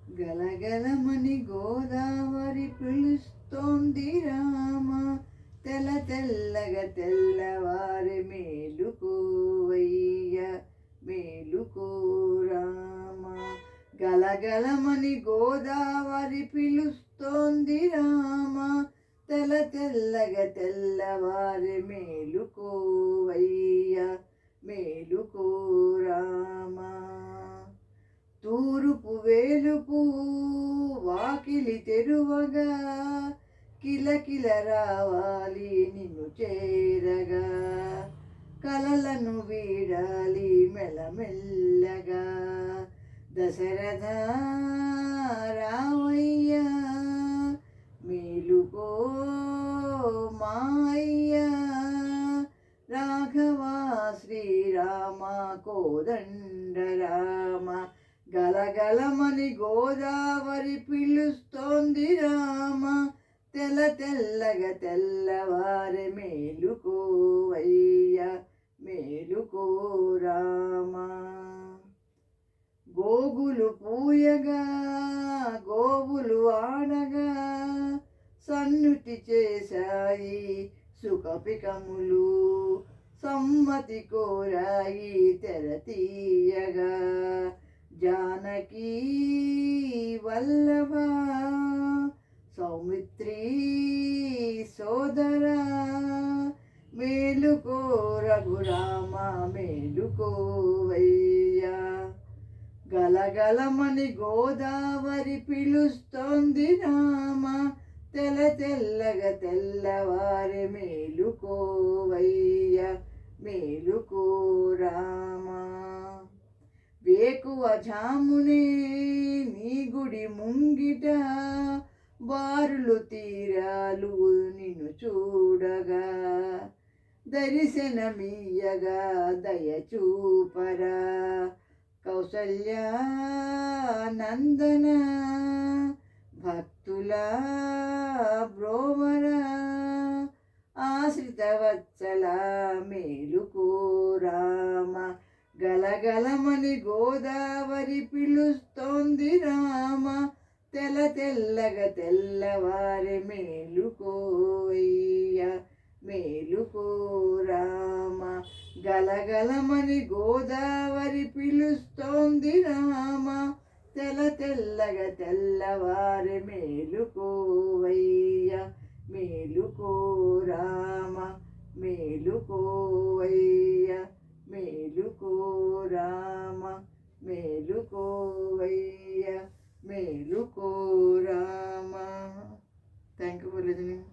గలగలమని గోదావరి పిలుస్తోంది రామ, తెల్ల తెల్లగా తెల్లవారి మేలుకోవయ్య, మేలుకో రామ. గలగలమని గోదావరి పిలుస్తోంది రామ, తెల్ల తెల్లగా తెల్లవారి మేలుకోవయ్య, మేలుకో రామ. తూరుపు వేలుపు వాకిలి తెరువగా, కిలకిల రావాలి నిన్ను చేరగా, కలలను వీడాలి మెల్లమెల్లగా. దశరథ రామయ్య మేలుకో మాయ్య, రాఘవ శ్రీరామ కోదండ రామ. గలగలమని గోదావరి పిలుస్తోంది రామ, తెల్ల తెల్లగా తెల్లవారి మేలుకోవయ్య, మేలుకో రామ. గోగులు పూయగా గోవులు ఆడగా, సన్నుతి చేశాయి సుఖపికములు, సమ్మతి కోరాయి తెర తీయగా. జానకీ వల్లభ సౌమిత్రి సోదరా, మేలుకో రఘురామ మేలుకోవయ్యా. గలగలమని గోదావరి పిలుస్తోంది రామ, తెల్ల తెల్లగా తెల్లవారి మేలుకోవయ్య, మేలుకో రామ. వేకువ జామునే నీ గుడి ముంగిట, బారులు తీరాలు నిన్ను చూడగా, దర్శనమియ్యగా దయచూపరా. కౌసల్య నందన భక్తుల బ్రోవరా, ఆశ్రిత వత్సల మేలుకో రామ. గలగలమని గోదావరి పిలుస్తోంది రామ, తెల్ల తెల్లగా తెల్లవారి మేలుకోవయ్య, మేలుకో రామ. గలగలమని గోదావరి పిలుస్తోంది రామ, తెల్ల తెల్లగా తెల్లవారి మేలుకోవయ్య, మేలుకో రామ, మేలుకోవయ్య, మేలుకో రామ, మేలుకోవయ్య, మేలుకో Rama. Thank you for listening.